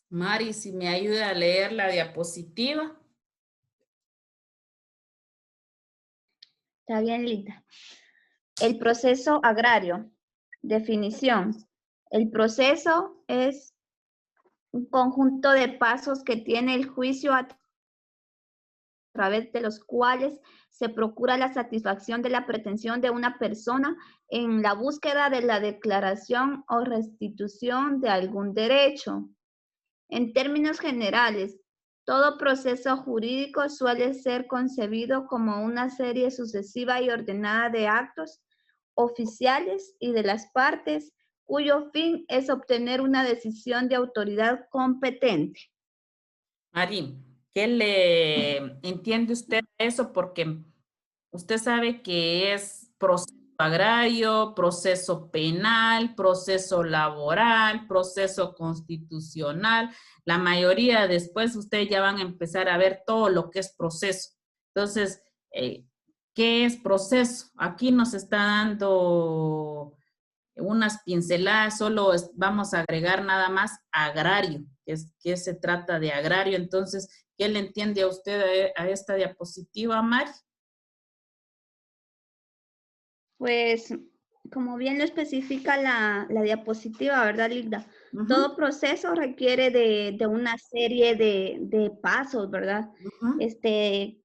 Mari, si me ayuda a leer la diapositiva. Está bien, Lita. El proceso agrario. Definición. El proceso es un conjunto de pasos que tiene el juicio a través de los cuales se procura la satisfacción de la pretensión de una persona en la búsqueda de la declaración o restitución de algún derecho. En términos generales, todo proceso jurídico suele ser concebido como una serie sucesiva y ordenada de actos oficiales y de las partes cuyo fin es obtener una decisión de autoridad competente. Mari, ¿qué le entiende usted a eso? Porque usted sabe que es proceso agrario, proceso penal, proceso laboral, proceso constitucional. La mayoría después ustedes ya van a empezar a ver todo lo que es proceso. Entonces, ¿qué es proceso? Aquí nos está dando unas pinceladas, solo vamos a agregar nada más agrario, que se trata de agrario. Entonces, ¿qué le entiende a usted a esta diapositiva, Mari? Pues, como bien lo especifica la diapositiva, ¿verdad, Linda? Todo proceso requiere de una serie de pasos, ¿verdad?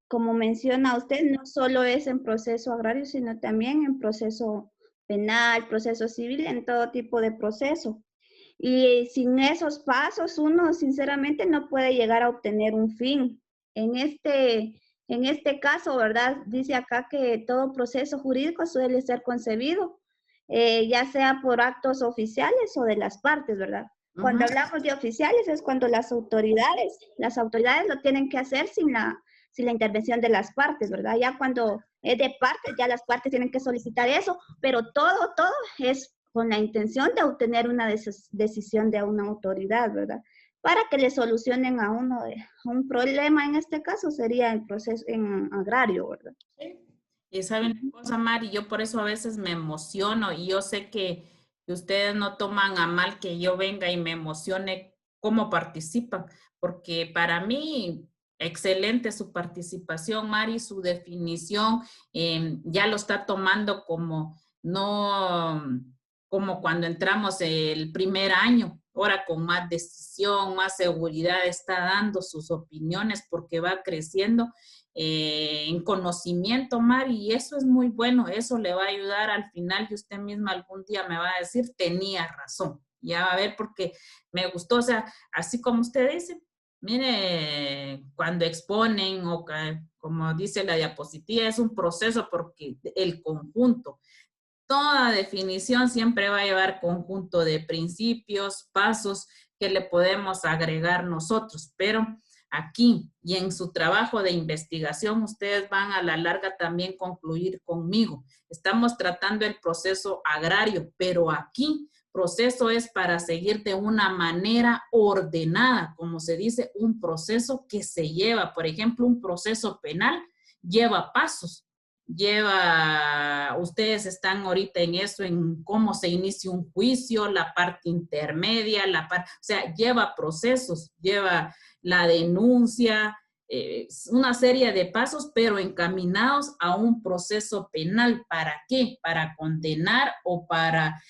Como menciona usted, no solo es en proceso agrario, sino también en proceso penal, proceso civil, en todo tipo de proceso. Y sin esos pasos, uno sinceramente no puede llegar a obtener un fin. En este caso, ¿verdad? Dice acá que todo proceso jurídico suele ser concebido, ya sea por actos oficiales o de las partes, ¿verdad? Cuando hablamos de oficiales es cuando las autoridades lo tienen que hacer sin la intervención de las partes, ¿verdad? Ya cuando es de partes, ya las partes tienen que solicitar eso, pero todo es con la intención de obtener una decisión de una autoridad, ¿verdad? Para que le solucionen a uno un problema, en este caso sería el proceso en agrario, ¿verdad? Sí. Y saben una cosa, Mari, yo por eso a veces me emociono y yo sé que ustedes no toman a mal que yo venga y me emocione cómo participan, porque para mí, excelente su participación, Mari, su definición, ya lo está tomando como no, como cuando entramos el primer año, ahora con más decisión, más seguridad, está dando sus opiniones porque va creciendo en conocimiento, Mari, y eso es muy bueno, eso le va a ayudar al final y usted misma algún día me va a decir, tenía razón, ya va a ver porque me gustó, o sea, así como usted dice, mire, cuando exponen o como dice la diapositiva, es un proceso porque el conjunto, toda definición siempre va a llevar conjunto de principios, pasos que le podemos agregar nosotros, pero aquí y en su trabajo de investigación ustedes van a la larga también concluir conmigo. Estamos tratando el proceso agrario, pero aquí proceso es para seguir de una manera ordenada, como se dice, un proceso que se lleva, por ejemplo, un proceso penal lleva pasos, ustedes están ahorita en eso, en cómo se inicia un juicio, la parte intermedia, o sea, lleva procesos, lleva la denuncia, una serie de pasos, pero encaminados a un proceso penal. ¿Para qué? Para condenar o para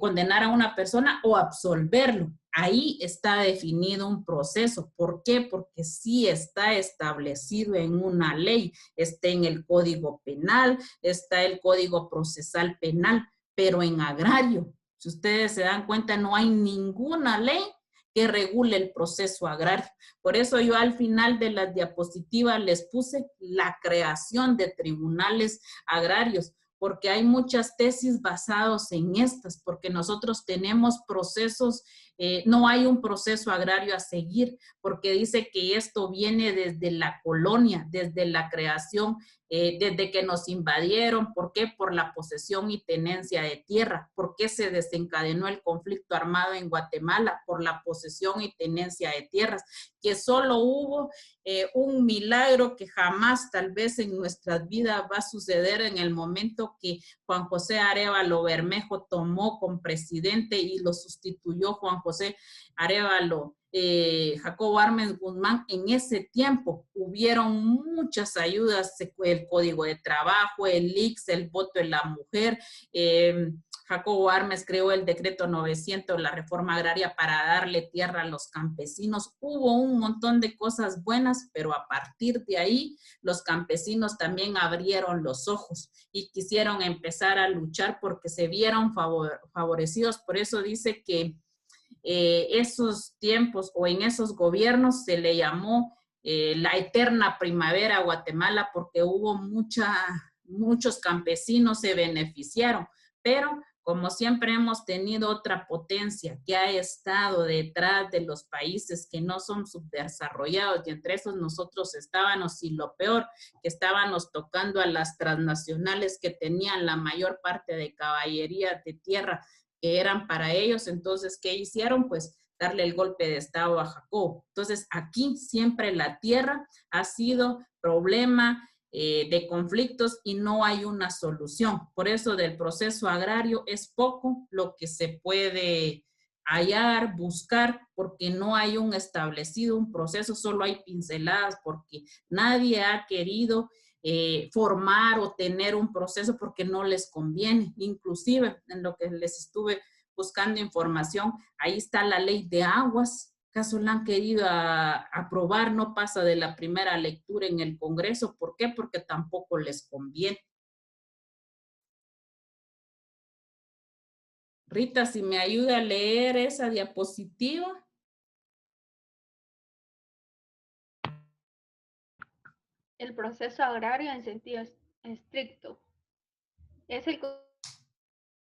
condenar a una persona o absolverlo. Ahí está definido un proceso. ¿Por qué? Porque sí está establecido en una ley, está en el Código Penal, está el Código Procesal Penal, pero en agrario, si ustedes se dan cuenta, no hay ninguna ley que regule el proceso agrario. Por eso yo al final de las diapositivas les puse la creación de tribunales agrarios, porque hay muchas tesis basadas en estas, porque nosotros tenemos procesos, no hay un proceso agrario a seguir, porque dice que esto viene desde la colonia, desde la creación, desde que nos invadieron. ¿Por qué? Por la posesión y tenencia de tierra. ¿Por qué se desencadenó el conflicto armado en Guatemala? Por la posesión y tenencia de tierras, que solo hubo un milagro que jamás tal vez en nuestras vidas va a suceder en el momento que Juan José Arévalo Bermejo tomó como presidente y lo sustituyó Juan José Arévalo Jacobo Arbenz Guzmán, en ese tiempo hubieron muchas ayudas, el Código de Trabajo, el ICS, el voto de la mujer, Jacobo Arbenz creó el decreto 900, la reforma agraria para darle tierra a los campesinos. Hubo un montón de cosas buenas, pero a partir de ahí los campesinos también abrieron los ojos y quisieron empezar a luchar porque se vieron favorecidos. Por eso dice que esos tiempos o en esos gobiernos se le llamó la eterna primavera a Guatemala porque hubo muchos campesinos se beneficiaron, pero como siempre hemos tenido otra potencia que ha estado detrás de los países que no son subdesarrollados, y entre esos nosotros estábamos, y lo peor, que estábamos tocando a las transnacionales que tenían la mayor parte de caballería de tierra que eran para ellos. Entonces, ¿qué hicieron? Pues darle el golpe de estado a Jacobo. Entonces, aquí siempre la tierra ha sido problema de conflictos y no hay una solución. Por eso del proceso agrario es poco lo que se puede hallar, buscar, porque no hay un establecido, un proceso, solo hay pinceladas, porque nadie ha querido formar o tener un proceso porque no les conviene. Inclusive, en lo que les estuve buscando información, ahí está la ley de aguas. ¿Acaso la han querido aprobar? No pasa de la primera lectura en el Congreso. ¿Por qué? Porque tampoco les conviene. Rita, si me ayuda a leer esa diapositiva. El proceso agrario en sentido estricto es el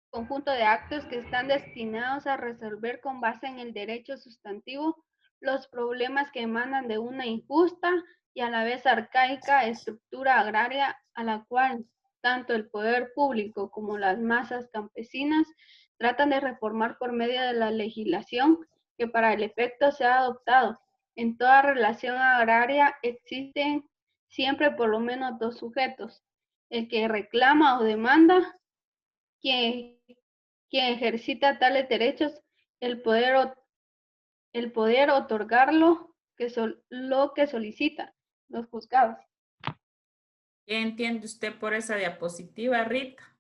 conjunto de actos que están destinados a resolver con base en el derecho sustantivo los problemas que emanan de una injusta y a la vez arcaica estructura agraria a la cual tanto el poder público como las masas campesinas tratan de reformar por medio de la legislación que para el efecto se ha adoptado. En toda relación agraria existen siempre por lo menos dos sujetos, el que reclama o demanda, quien ejercita tales derechos, el poder otorgarlo, lo que solicita los juzgados. ¿Qué entiende usted por esa diapositiva, Rita?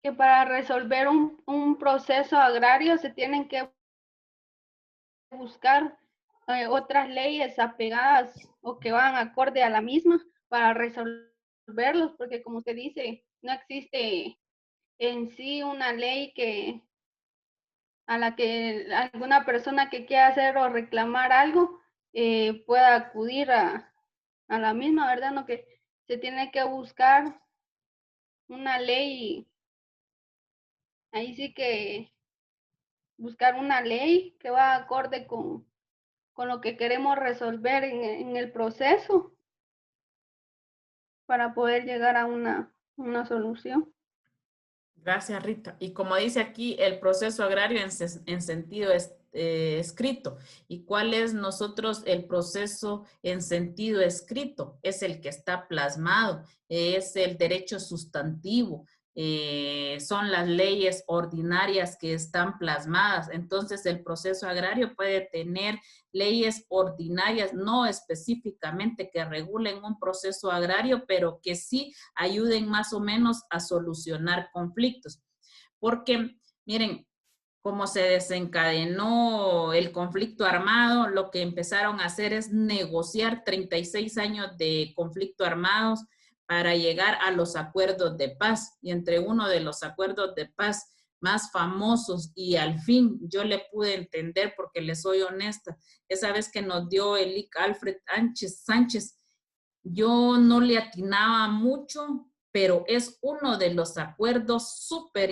Que para resolver un proceso agrario se tienen que buscar otras leyes apegadas o que van acorde a la misma para resolverlos, porque como usted dice, no existe en sí una ley a la que alguna persona que quiera hacer o reclamar algo pueda acudir a la misma, ¿verdad? No, que se tiene que buscar una ley, ahí sí que buscar una ley que va acorde con lo que queremos resolver en el proceso para poder llegar a una solución. Gracias, Rita. Y como dice aquí, el proceso agrario en sentido escrito. ¿Y cuál es nosotros el proceso en sentido escrito? Es el que está plasmado, es el derecho sustantivo, son las leyes ordinarias que están plasmadas. Entonces, el proceso agrario puede tener leyes ordinarias, no específicamente que regulen un proceso agrario, pero que sí ayuden más o menos a solucionar conflictos. Porque, miren, como se desencadenó el conflicto armado, lo que empezaron a hacer es negociar 36 años de conflicto armados para llegar a los acuerdos de paz. Y entre uno de los acuerdos de paz más famosos, y al fin yo le pude entender porque le soy honesta, esa vez que nos dio el IC Alfred Sánchez, yo no le atinaba mucho, pero es uno de los acuerdos súper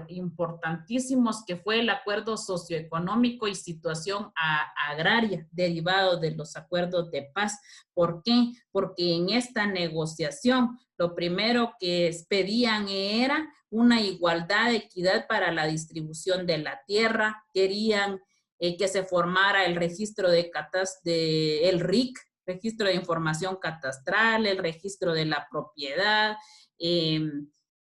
importantísimos que fue el acuerdo socioeconómico y situación agraria derivado de los acuerdos de paz. ¿Por qué? Porque en esta negociación lo primero que pedían era una igualdad, equidad para la distribución de la tierra, querían que se formara el registro de el RIC, registro de información catastral, el registro de la propiedad,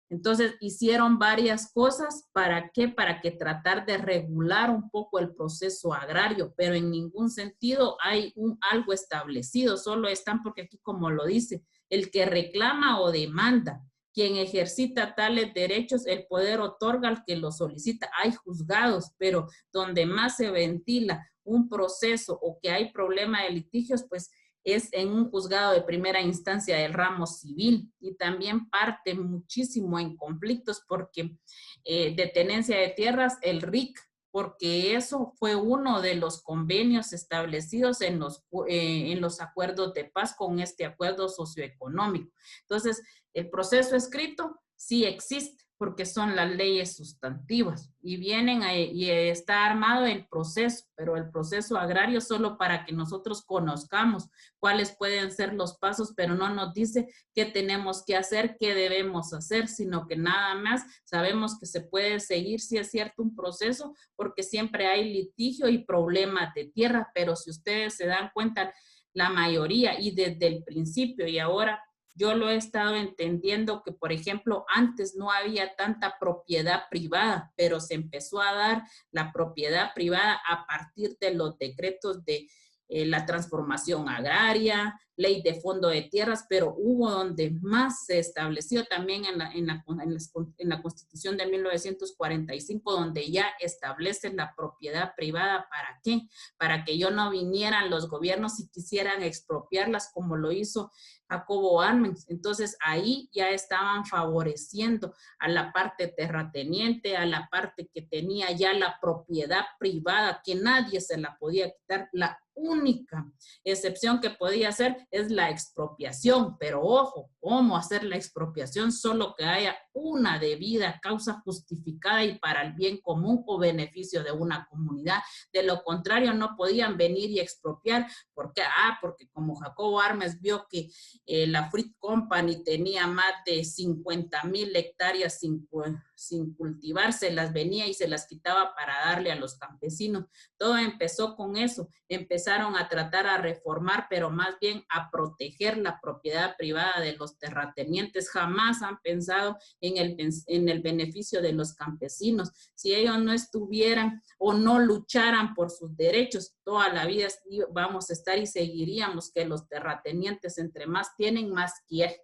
Entonces, hicieron varias cosas. ¿Para qué? Para que tratar de regular un poco el proceso agrario, pero en ningún sentido hay algo establecido. Solo están porque aquí, como lo dice, el que reclama o demanda. Quien ejercita tales derechos, el poder otorga al que lo solicita. Hay juzgados, pero donde más se ventila un proceso o que hay problema de litigios, pues es en un juzgado de primera instancia del ramo civil, y también parte muchísimo en conflictos porque de tenencia de tierras, el RIC, porque eso fue uno de los convenios establecidos en los acuerdos de paz con este acuerdo socioeconómico. Entonces, el proceso escrito sí existe, porque son las leyes sustantivas y y está armado el proceso, pero el proceso agrario solo para que nosotros conozcamos cuáles pueden ser los pasos, pero no nos dice qué tenemos que hacer, qué debemos hacer, sino que nada más sabemos que se puede seguir, si es cierto, un proceso, porque siempre hay litigio y problemas de tierra, pero si ustedes se dan cuenta, la mayoría y desde el principio y ahora yo lo he estado entendiendo que, por ejemplo, antes no había tanta propiedad privada, pero se empezó a dar la propiedad privada a partir de los decretos de la transformación agraria, ley de fondo de tierras, pero hubo donde más se estableció también en la Constitución de 1945, donde ya establece la propiedad privada. ¿Para qué? Para que yo no vinieran los gobiernos y quisieran expropiarlas como lo hizo Jacobo Arbenz. Entonces ahí ya estaban favoreciendo a la parte terrateniente, a la parte que tenía ya la propiedad privada, que nadie se la podía quitar. La única excepción que podía hacer es la expropiación, pero ojo, ¿cómo hacer la expropiación? Solo que haya una debida causa justificada y para el bien común o beneficio de una comunidad. De lo contrario, no podían venir y expropiar. ¿Por qué? Porque como Jacobo Arbenz vio que la Fruit Company tenía más de 50,000 hectáreas sin cultivar, se las venía y se las quitaba para darle a los campesinos. Todo empezó con eso. Empezaron a tratar a reformar, pero más bien a proteger la propiedad privada de los terratenientes. Jamás han pensado en el beneficio de los campesinos. Si ellos no estuvieran o no lucharan por sus derechos, toda la vida vamos a estar y seguiríamos que los terratenientes entre más tienen, más quieren.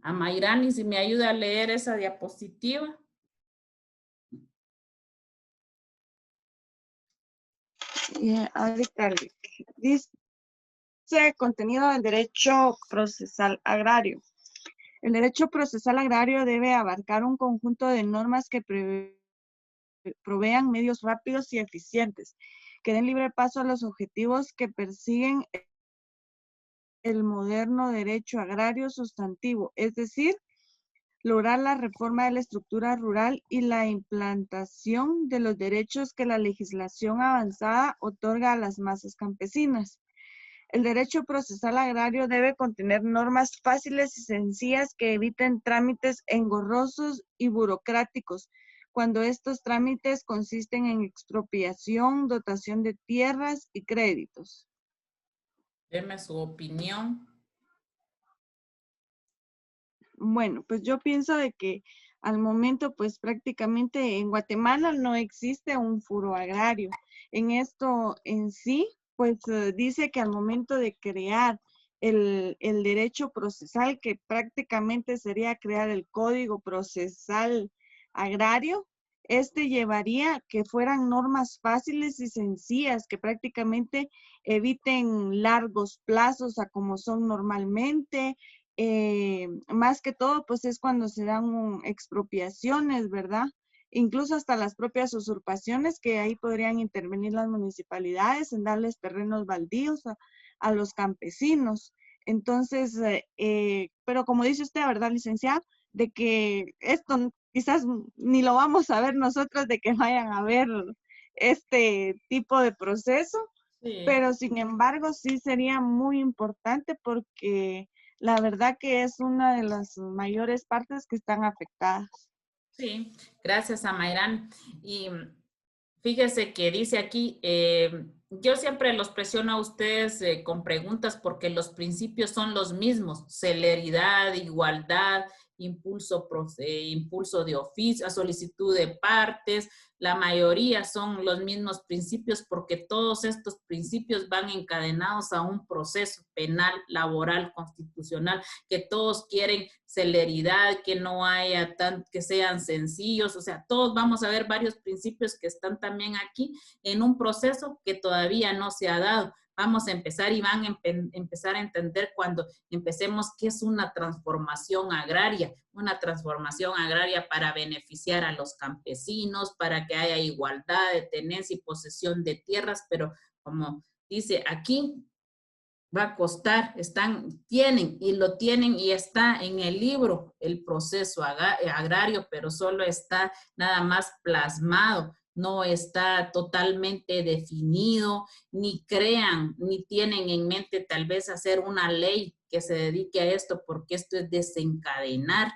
A Mayrani, si me ayuda a leer esa diapositiva. Ahorita dice contenido del derecho procesal agrario. El derecho procesal agrario debe abarcar un conjunto de normas que provean medios rápidos y eficientes, que den libre paso a los objetivos que persiguen el moderno derecho agrario sustantivo, es decir, lograr la reforma de la estructura rural y la implantación de los derechos que la legislación avanzada otorga a las masas campesinas. El derecho procesal agrario debe contener normas fáciles y sencillas que eviten trámites engorrosos y burocráticos, cuando estos trámites consisten en expropiación, dotación de tierras y créditos. Deme su opinión. Bueno, pues yo pienso de que al momento, pues prácticamente en Guatemala no existe un furo agrario. En esto en sí, pues dice que al momento de crear el derecho procesal, que prácticamente sería crear el Código Procesal Agrario, este llevaría que fueran normas fáciles y sencillas, que prácticamente eviten largos plazos a como son normalmente. Más que todo, pues es cuando se dan expropiaciones, ¿verdad? Incluso hasta las propias usurpaciones, que ahí podrían intervenir las municipalidades en darles terrenos baldíos a los campesinos. Entonces, pero como dice usted, ¿verdad, licenciada? De que esto quizás ni lo vamos a ver nosotros, de que vayan a ver este tipo de proceso, Sí. Pero sin embargo sí sería muy importante porque la verdad que es una de las mayores partes que están afectadas. Sí, gracias a Mayrán. Y fíjese que dice aquí, yo siempre los presiono a ustedes con preguntas porque los principios son los mismos: celeridad, igualdad, impulso de oficio, solicitud de partes. La mayoría son los mismos principios porque todos estos principios van encadenados a un proceso penal, laboral, constitucional, que todos quieren celeridad, que no haya que sean sencillos. O sea, todos vamos a ver varios principios que están también aquí en un proceso que todavía no se ha dado. Vamos a empezar y van a empezar a entender cuando empecemos qué es una transformación agraria para beneficiar a los campesinos, para que haya igualdad de tenencia y posesión de tierras, pero como dice aquí, va a costar, tienen y está en el libro el proceso agrario, pero solo está nada más plasmado, no está totalmente definido, ni crean, ni tienen en mente tal vez hacer una ley que se dedique a esto, porque esto es desencadenar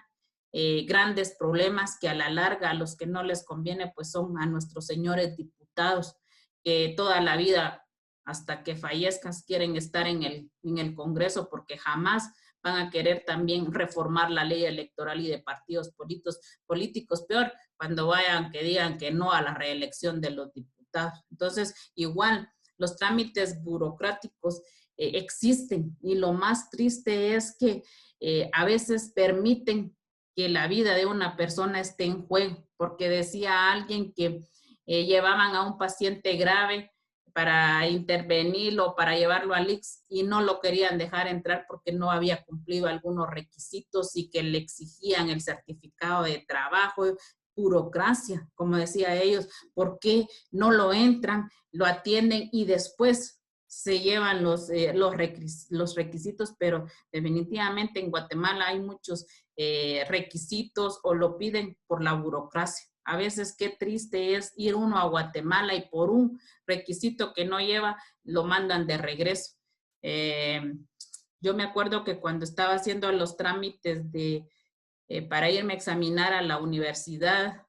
grandes problemas que a la larga a los que no les conviene pues son a nuestros señores diputados, que toda la vida hasta que fallezcas quieren estar en el Congreso porque jamás van a querer también reformar la ley electoral y de partidos políticos, peor cuando vayan que digan que no a la reelección de los diputados. Entonces, igual, los trámites burocráticos existen y lo más triste es que a veces permiten que la vida de una persona esté en juego, porque decía alguien que llevaban a un paciente grave para intervenirlo, para llevarlo al ICS y no lo querían dejar entrar porque no había cumplido algunos requisitos y que le exigían el certificado de trabajo, burocracia, como decía ellos, ¿por qué no lo entran, lo atienden y después se llevan los requisitos? Pero definitivamente en Guatemala hay muchos requisitos o lo piden por la burocracia. A veces qué triste es ir uno a Guatemala y por un requisito que no lleva, lo mandan de regreso. Yo me acuerdo que cuando estaba haciendo los trámites para irme a examinar a la universidad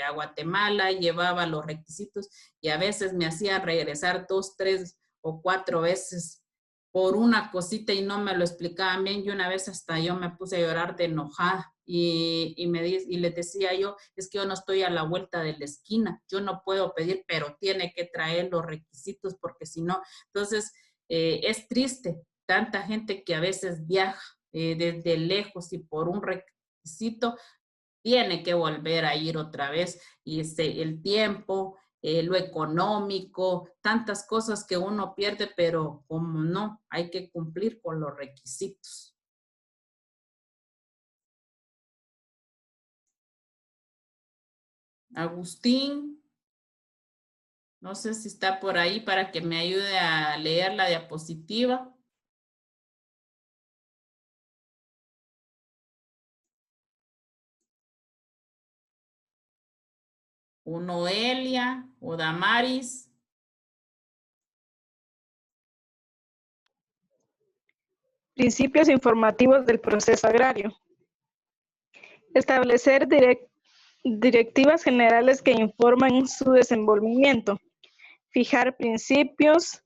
a Guatemala, llevaba los requisitos y a veces me hacía regresar 2, 3 o 4 veces por una cosita y no me lo explicaban bien. Y una vez hasta yo me puse a llorar de enojada y les decía yo, es que yo no estoy a la vuelta de la esquina, yo no puedo pedir, pero tiene que traer los requisitos porque si no, entonces es triste, tanta gente que a veces viaja desde lejos y por un requisito tiene que volver a ir otra vez y el tiempo, lo económico, tantas cosas que uno pierde, pero como no, hay que cumplir con los requisitos. Agustín, no sé si está por ahí para que me ayude a leer la diapositiva. O Noelia, o Damaris. Principios informativos del proceso agrario. Establecer directivas generales que informan su desenvolvimiento. Fijar principios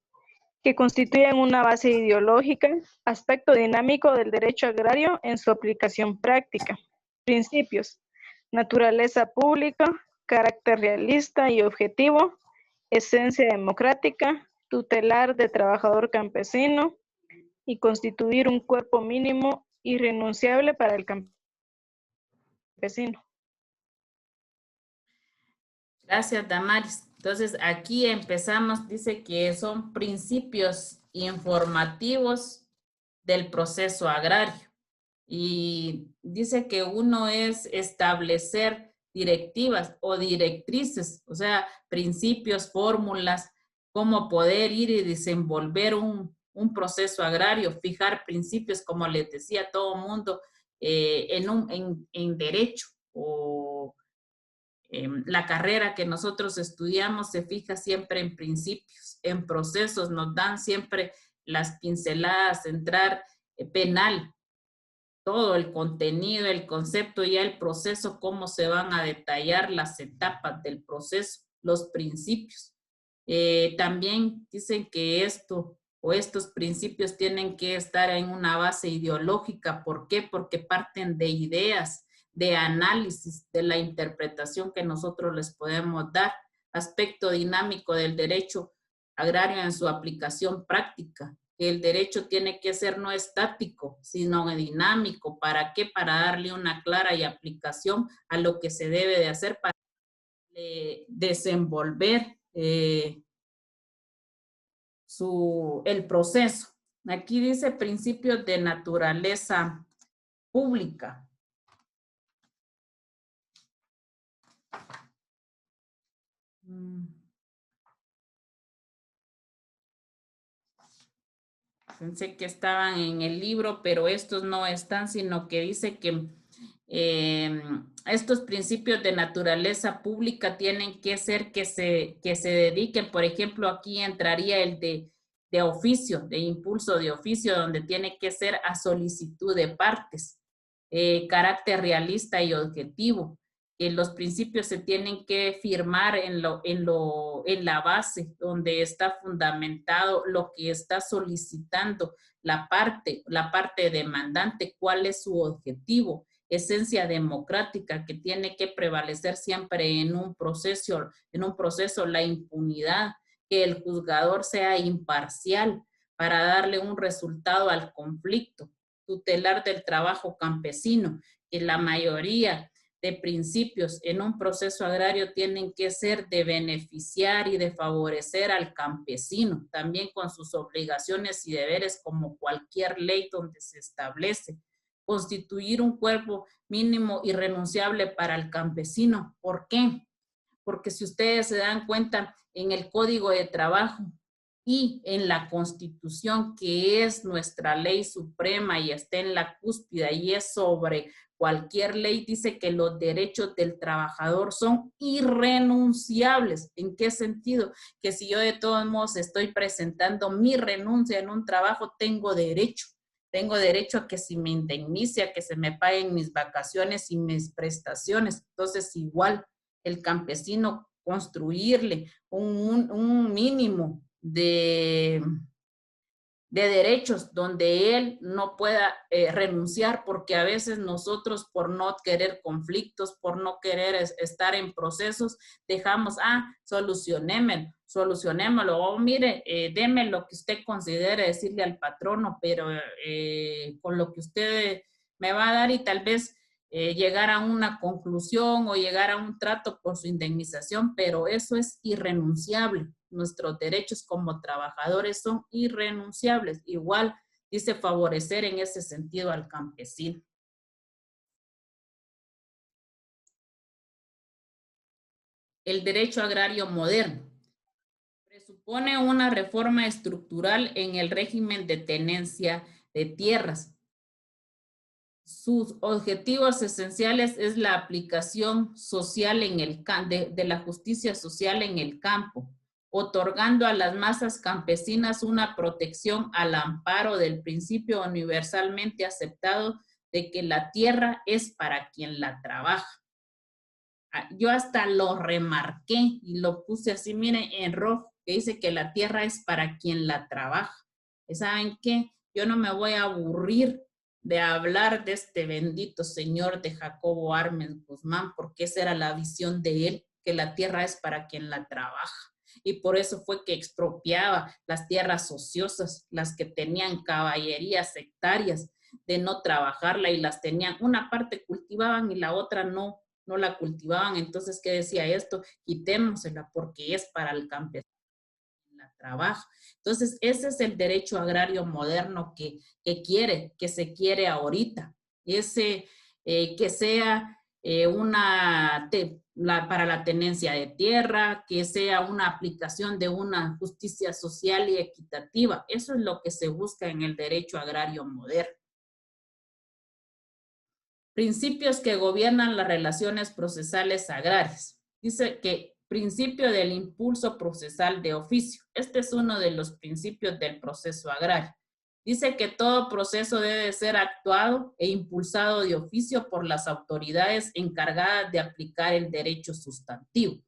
que constituyen una base ideológica, aspecto dinámico del derecho agrario en su aplicación práctica. Principios: naturaleza pública, carácter realista y objetivo, esencia democrática, tutelar de trabajador campesino y constituir un cuerpo mínimo irrenunciable para el campesino. Gracias, Damaris. Entonces, aquí empezamos, dice que son principios informativos del proceso agrario. Y dice que uno es establecer directivas o directrices, o sea, principios, fórmulas, cómo poder ir y desenvolver un proceso agrario, fijar principios, como les decía todo mundo, en derecho o la carrera que nosotros estudiamos se fija siempre en principios, en procesos, nos dan siempre las pinceladas, entrar penal, todo el contenido, el concepto, ya el proceso, cómo se van a detallar las etapas del proceso, los principios. También dicen que esto o estos principios tienen que estar en una base ideológica. ¿Por qué? Porque parten de ideas, de análisis, de la interpretación que nosotros les podemos dar. Aspecto dinámico del derecho agrario en su aplicación práctica. El derecho tiene que ser no estático, sino dinámico. ¿Para qué? Para darle una clara y aplicación a lo que se debe de hacer para desenvolver el proceso. Aquí dice principios de naturaleza pública. Pensé que estaban en el libro, pero estos no están, sino que dice que estos principios de naturaleza pública tienen que ser que se dediquen, por ejemplo, aquí entraría el de oficio, de impulso de oficio, donde tiene que ser a solicitud de partes, carácter realista y objetivo. Los principios se tienen que firmar en la base donde está fundamentado lo que está solicitando la parte demandante, cuál es su objetivo, esencia democrática que tiene que prevalecer siempre en un proceso la impunidad, que el juzgador sea imparcial para darle un resultado al conflicto, tutelar del trabajo campesino, que la mayoría de principios en un proceso agrario tienen que ser de beneficiar y de favorecer al campesino, también con sus obligaciones y deberes como cualquier ley donde se establece. Constituir un cuerpo mínimo irrenunciable para el campesino. ¿Por qué? Porque si ustedes se dan cuenta, en el Código de Trabajo y en la Constitución, que es nuestra ley suprema y está en la cúspide y es sobre cualquier ley, dice que los derechos del trabajador son irrenunciables. ¿En qué sentido? Que si yo de todos modos estoy presentando mi renuncia en un trabajo, tengo derecho a que se me indemnice, a que se me paguen mis vacaciones y mis prestaciones. Entonces, igual el campesino, construirle un mínimo de derechos donde él no pueda renunciar, porque a veces nosotros por no querer conflictos, por no querer estar en procesos, dejamos, solucionémoslo, o mire, deme lo que usted considere decirle al patrono, pero con lo que usted me va a dar y tal vez llegar a una conclusión o llegar a un trato por su indemnización, pero eso es irrenunciable. Nuestros derechos como trabajadores son irrenunciables. Igual dice favorecer en ese sentido al campesino. El derecho agrario moderno presupone una reforma estructural en el régimen de tenencia de tierras. Sus objetivos esenciales es la aplicación social de la justicia social en el campo, otorgando a las masas campesinas una protección al amparo del principio universalmente aceptado de que la tierra es para quien la trabaja. Yo hasta lo remarqué y lo puse así, miren, en rojo, que dice que la tierra es para quien la trabaja. ¿Saben qué? Yo no me voy a aburrir de hablar de este bendito señor de Jacobo Armes Guzmán, porque esa era la visión de él, que la tierra es para quien la trabaja. Y por eso fue que expropiaba las tierras ociosas, las que tenían caballerías hectáreas de no trabajarla y las tenían, una parte cultivaban y la otra no la cultivaban. Entonces, ¿qué decía esto? Quitémosela porque es para el campesino la trabaja. Entonces, ese es el derecho agrario moderno que se quiere ahorita. Ese que sea para la tenencia de tierra, que sea una aplicación de una justicia social y equitativa. Eso es lo que se busca en el derecho agrario moderno. Principios que gobiernan las relaciones procesales agrarias. Dice que principio del impulso procesal de oficio. Este es uno de los principios del proceso agrario. Dice que todo proceso debe ser actuado e impulsado de oficio por las autoridades encargadas de aplicar el derecho sustantivo.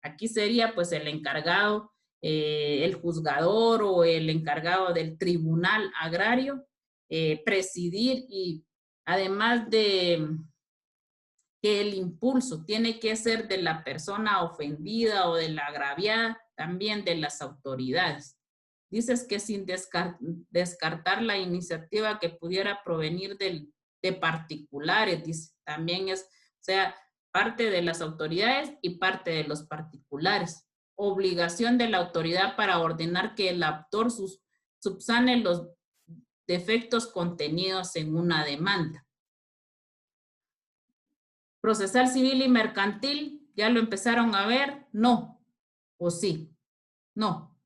Aquí sería pues el encargado el juzgador o el encargado del tribunal agrario presidir, y además de que el impulso tiene que ser de la persona ofendida o de la agraviada, también de las autoridades. Dices que sin descartar la iniciativa que pudiera provenir de particulares, dice, también es, o sea, parte de las autoridades y parte de los particulares. Obligación de la autoridad para ordenar que el autor subsane los defectos contenidos en una demanda. Procesal, civil y mercantil, ¿ya lo empezaron a ver? No. ¿O sí? No.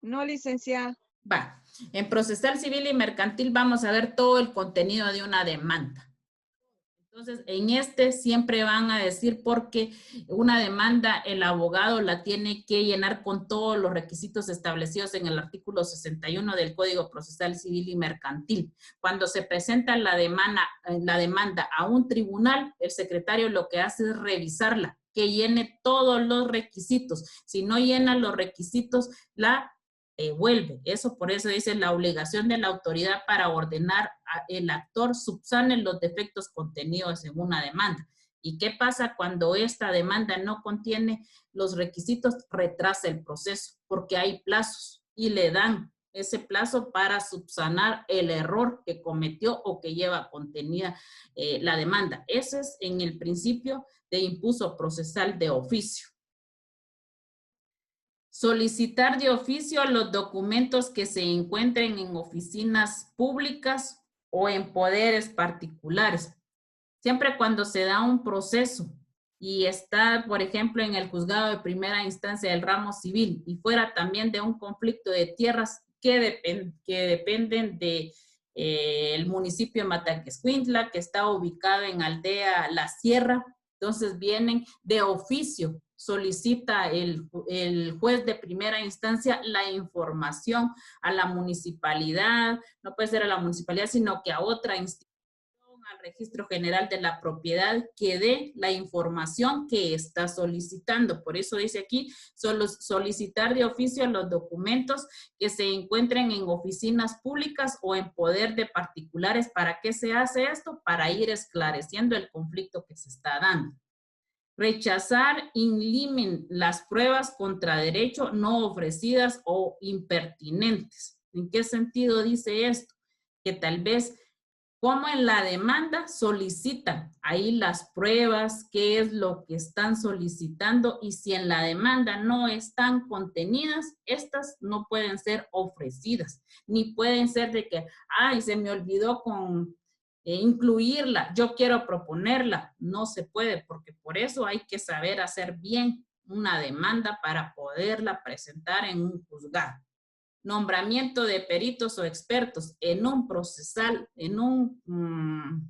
No, licenciada. Va. En procesal, civil y mercantil vamos a ver todo el contenido de una demanda. Entonces, en este siempre van a decir, porque una demanda el abogado la tiene que llenar con todos los requisitos establecidos en el artículo 61 del Código Procesal Civil y Mercantil. Cuando se presenta la demanda a un tribunal, el secretario lo que hace es revisarla, que llene todos los requisitos. Si no llena los requisitos, la vuelve. Por eso dice la obligación de la autoridad para ordenar el actor subsane los defectos contenidos en una demanda. ¿Y qué pasa cuando esta demanda no contiene los requisitos? Retrasa el proceso porque hay plazos y le dan ese plazo para subsanar el error que cometió o que lleva contenida la demanda. Ese es en el principio de impulso procesal de oficio. Solicitar de oficio los documentos que se encuentren en oficinas públicas o en poderes particulares. Siempre cuando se da un proceso y está, por ejemplo, en el juzgado de primera instancia del ramo civil y fuera también de un conflicto de tierras que dependen de el municipio de Mataquescuintla, que está ubicado en Aldea La Sierra, entonces vienen de oficio. Solicita el juez de primera instancia la información a la municipalidad, no puede ser a la municipalidad, sino que a otra institución, al registro general de la propiedad, que dé la información que está solicitando. Por eso dice aquí, solicitar de oficio los documentos que se encuentren en oficinas públicas o en poder de particulares. ¿Para qué se hace esto? Para ir esclareciendo el conflicto que se está dando. Rechazar in limine las pruebas contra derecho no ofrecidas o impertinentes. ¿En qué sentido dice esto? Que tal vez, como en la demanda, solicitan ahí las pruebas, qué es lo que están solicitando, y si en la demanda no están contenidas, estas no pueden ser ofrecidas, ni pueden ser de que, ay, se me olvidó incluirla, yo quiero proponerla. No se puede, porque por eso hay que saber hacer bien una demanda para poderla presentar en un juzgado. Nombramiento de peritos o expertos en un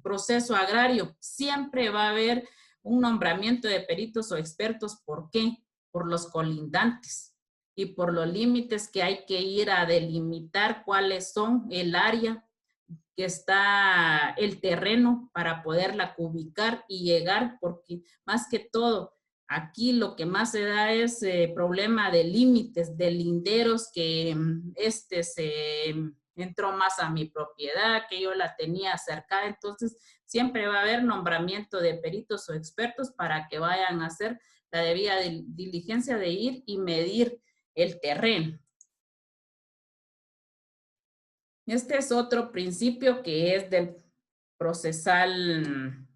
proceso agrario. Siempre va a haber un nombramiento de peritos o expertos. ¿Por qué? Por los colindantes y por los límites que hay que ir a delimitar, cuáles son el área que está el terreno para poderla ubicar y llegar, porque más que todo, aquí lo que más se da es problema de límites, de linderos, que se entró más a mi propiedad, que yo la tenía cercada. Entonces, siempre va a haber nombramiento de peritos o expertos para que vayan a hacer la debida diligencia de ir y medir el terreno. Este es otro principio que es del procesal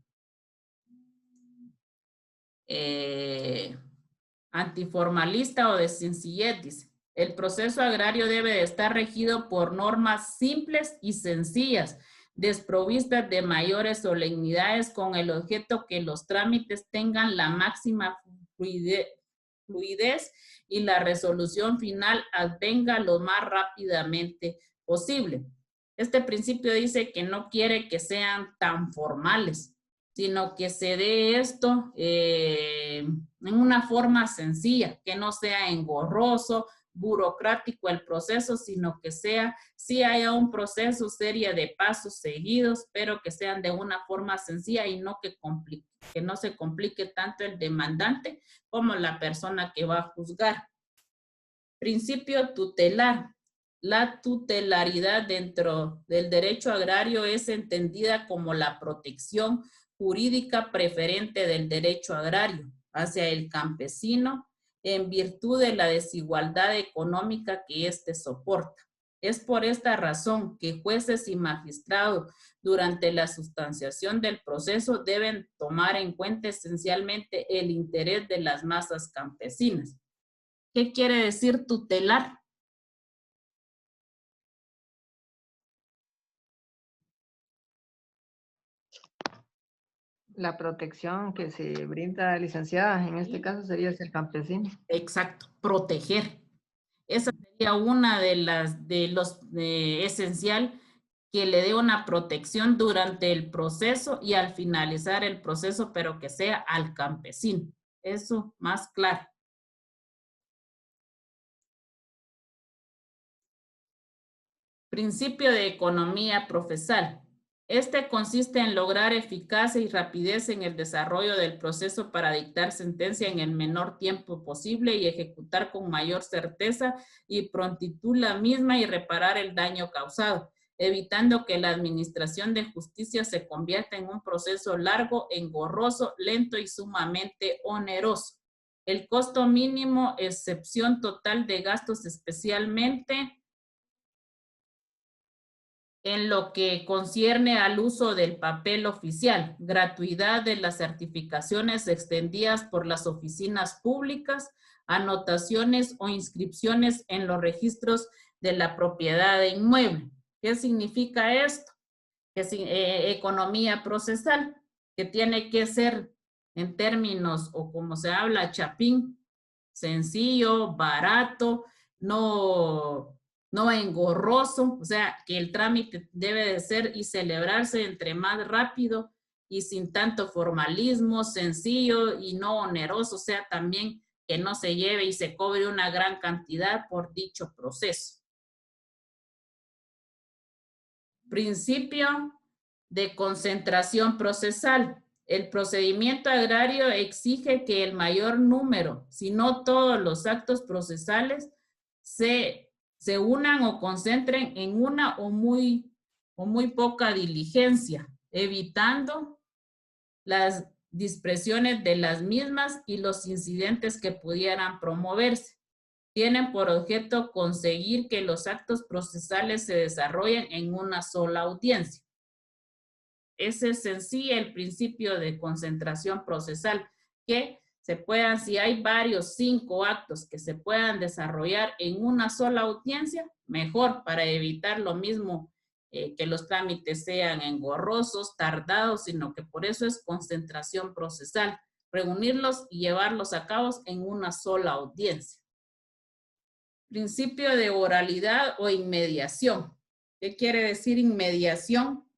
antiformalista o de sencillez, dice. El proceso agrario debe de estar regido por normas simples y sencillas, desprovistas de mayores solemnidades, con el objeto que los trámites tengan la máxima fluidez y la resolución final advenga lo más rápidamente posible. Este principio dice que no quiere que sean tan formales, sino que se dé esto en una forma sencilla, que no sea engorroso, burocrático el proceso, sino que sí haya un proceso, serie de pasos seguidos, pero que sean de una forma sencilla y no que no se complique tanto el demandante como la persona que va a juzgar. Principio tutelar. La tutelaridad dentro del derecho agrario es entendida como la protección jurídica preferente del derecho agrario hacia el campesino en virtud de la desigualdad económica que éste soporta. Es por esta razón que jueces y magistrados durante la sustanciación del proceso deben tomar en cuenta esencialmente el interés de las masas campesinas. ¿Qué quiere decir tutelar? La protección que se brinda, licenciada, en este caso sería el campesino. Exacto, proteger. Esa sería una de los esencial, que le dé una protección durante el proceso y al finalizar el proceso, pero que sea al campesino. Eso más claro. Principio de economía procesal. Este consiste en lograr eficacia y rapidez en el desarrollo del proceso para dictar sentencia en el menor tiempo posible y ejecutar con mayor certeza y prontitud la misma y reparar el daño causado, evitando que la administración de justicia se convierta en un proceso largo, engorroso, lento y sumamente oneroso. El costo mínimo, excepción total de gastos, especialmente en lo que concierne al uso del papel oficial, gratuidad de las certificaciones extendidas por las oficinas públicas, anotaciones o inscripciones en los registros de la propiedad de inmueble. ¿Qué significa esto? Que economía procesal, que tiene que ser en términos, o como se habla, chapín, sencillo, barato, no engorroso, o sea, que el trámite debe de ser y celebrarse entre más rápido y sin tanto formalismo, sencillo y no oneroso, o sea, también que no se lleve y se cobre una gran cantidad por dicho proceso. Principio de concentración procesal. El procedimiento agrario exige que el mayor número, si no todos los actos procesales, se unan o concentren en una o muy poca diligencia, evitando las dispersiones de las mismas y los incidentes que pudieran promoverse. Tienen por objeto conseguir que los actos procesales se desarrollen en una sola audiencia. Ese es en sí el principio de concentración procesal, que se puedan, si hay varios 5 actos que se puedan desarrollar en una sola audiencia, mejor, para evitar lo mismo, que los trámites sean engorrosos, tardados, sino que por eso es concentración procesal, reunirlos y llevarlos a cabo en una sola audiencia. Principio de oralidad o inmediación. ¿Qué quiere decir inmediación?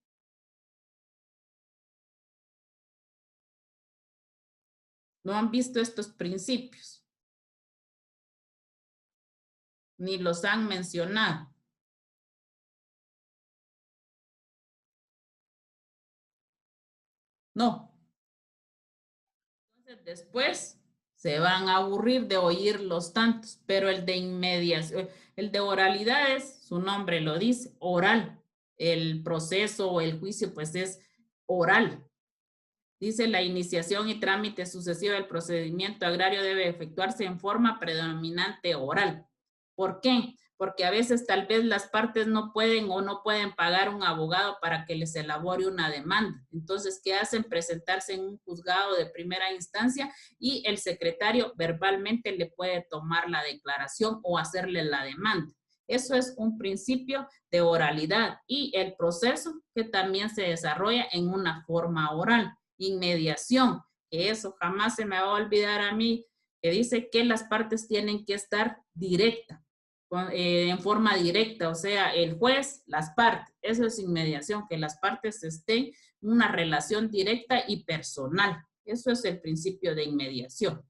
No han visto estos principios, ni los han mencionado. No. Entonces después se van a aburrir de oírlos tantos, pero el de inmediación, el de oralidad es, su nombre lo dice, oral. El proceso o el juicio pues es oral. Dice, la iniciación y trámite sucesivo del procedimiento agrario debe efectuarse en forma predominante oral. ¿Por qué? Porque a veces tal vez las partes no pueden o no pueden pagar un abogado para que les elabore una demanda. Entonces, ¿qué hacen? Presentarse en un juzgado de primera instancia y el secretario verbalmente le puede tomar la declaración o hacerle la demanda. Eso es un principio de oralidad y el proceso que también se desarrolla en una forma oral. Inmediación, que eso jamás se me va a olvidar a mí, que dice que las partes tienen que estar directas, en forma directa, o sea, el juez, las partes, eso es inmediación, que las partes estén en una relación directa y personal, eso es el principio de inmediación.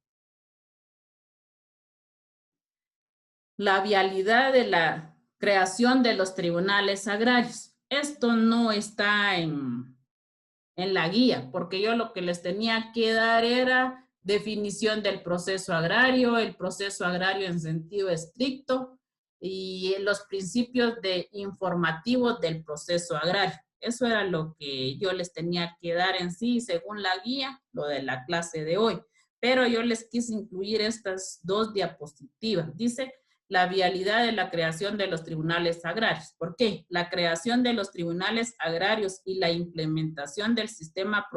la vialidad de la creación de los tribunales agrarios. Esto no está en la guía, porque yo lo que les tenía que dar era definición del proceso agrario, el proceso agrario en sentido estricto y los principios informativos del proceso agrario. Eso era lo que yo les tenía que dar en sí, según la guía, lo de la clase de hoy. Pero yo les quise incluir estas dos diapositivas. Dice la vialidad de la creación de los tribunales agrarios. ¿Por qué? La creación de los tribunales agrarios y la implementación del sistema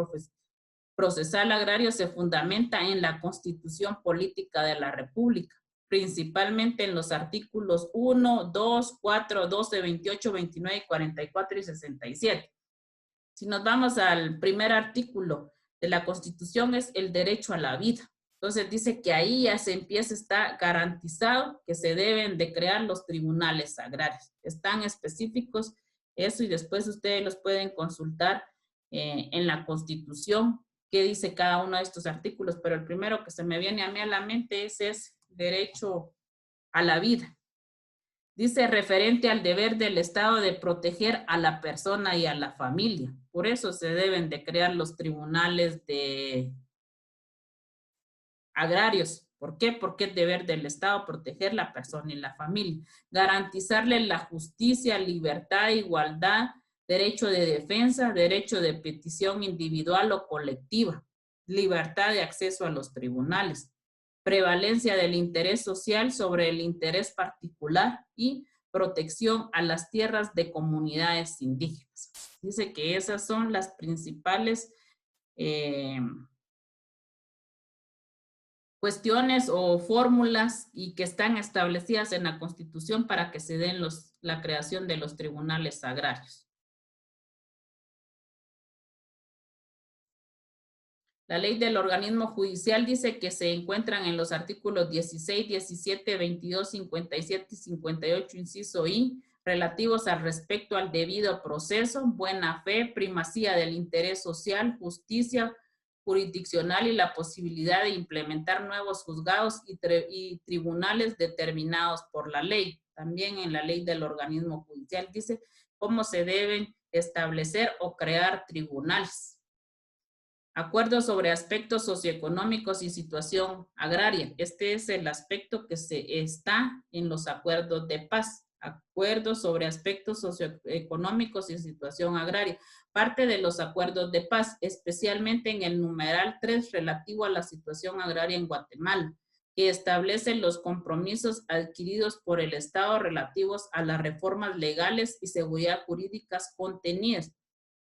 procesal agrario se fundamenta en la Constitución Política de la República, principalmente en los artículos 1, 2, 4, 12, 28, 29, 44 y 67. Si nos vamos al primer artículo de la Constitución, es el derecho a la vida. Entonces dice que ahí ya se empieza, está garantizado que se deben de crear los tribunales agrarios. Están específicos eso y después ustedes los pueden consultar en la Constitución, qué dice cada uno de estos artículos, pero el primero que se me viene a mí a la mente es derecho a la vida. Dice referente al deber del Estado de proteger a la persona y a la familia. Por eso se deben de crear los tribunales agrarios. ¿Por qué? Porque es deber del Estado proteger la persona y la familia. Garantizarle la justicia, libertad, igualdad, derecho de defensa, derecho de petición individual o colectiva, libertad de acceso a los tribunales, prevalencia del interés social sobre el interés particular y protección a las tierras de comunidades indígenas. Dice que esas son las principales cuestiones o fórmulas y que están establecidas en la Constitución para que se den la creación de los tribunales agrarios. La ley del organismo judicial dice que se encuentran en los artículos 16, 17, 22, 57 y 58, inciso I, relativos al respecto al debido proceso, buena fe, primacía del interés social, justicia jurisdiccional y la posibilidad de implementar nuevos juzgados y tribunales determinados por la ley. También en la ley del organismo judicial dice cómo se deben establecer o crear tribunales. Acuerdos sobre aspectos socioeconómicos y situación agraria. Este es el aspecto que está en los acuerdos de paz. Acuerdos sobre aspectos socioeconómicos y situación agraria. Parte de los acuerdos de paz, especialmente en el numeral 3 relativo a la situación agraria en Guatemala, que establece los compromisos adquiridos por el Estado relativos a las reformas legales y seguridad jurídicas contenidas.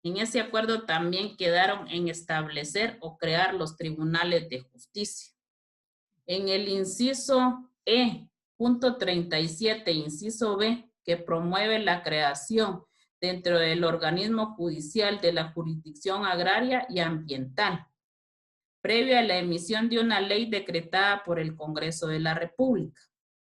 En ese acuerdo también quedaron en establecer o crear los tribunales de justicia. En el inciso E, punto 37, inciso B, que promueve la creación dentro del organismo judicial de la jurisdicción agraria y ambiental, previo a la emisión de una ley decretada por el Congreso de la República.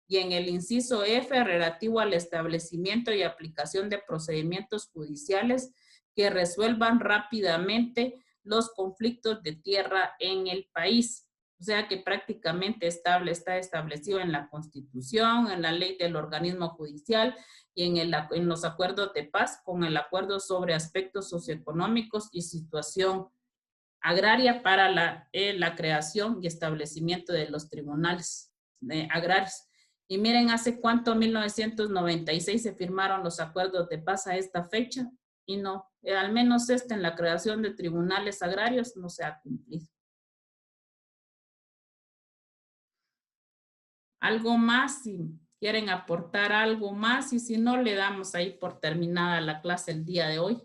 Y en el inciso F, relativo al establecimiento y aplicación de procedimientos judiciales que resuelvan rápidamente los conflictos de tierra en el país. O sea que prácticamente está establecido en la Constitución, en la ley del organismo judicial y en los acuerdos de paz con el acuerdo sobre aspectos socioeconómicos y situación agraria para la creación y establecimiento de los tribunales agrarios. Y miren, hace cuánto, 1996, se firmaron los acuerdos de paz a esta fecha y no, al menos en la creación de tribunales agrarios no se ha cumplido. ¿Algo más? Si quieren aportar algo más y si no, le damos ahí por terminada la clase el día de hoy.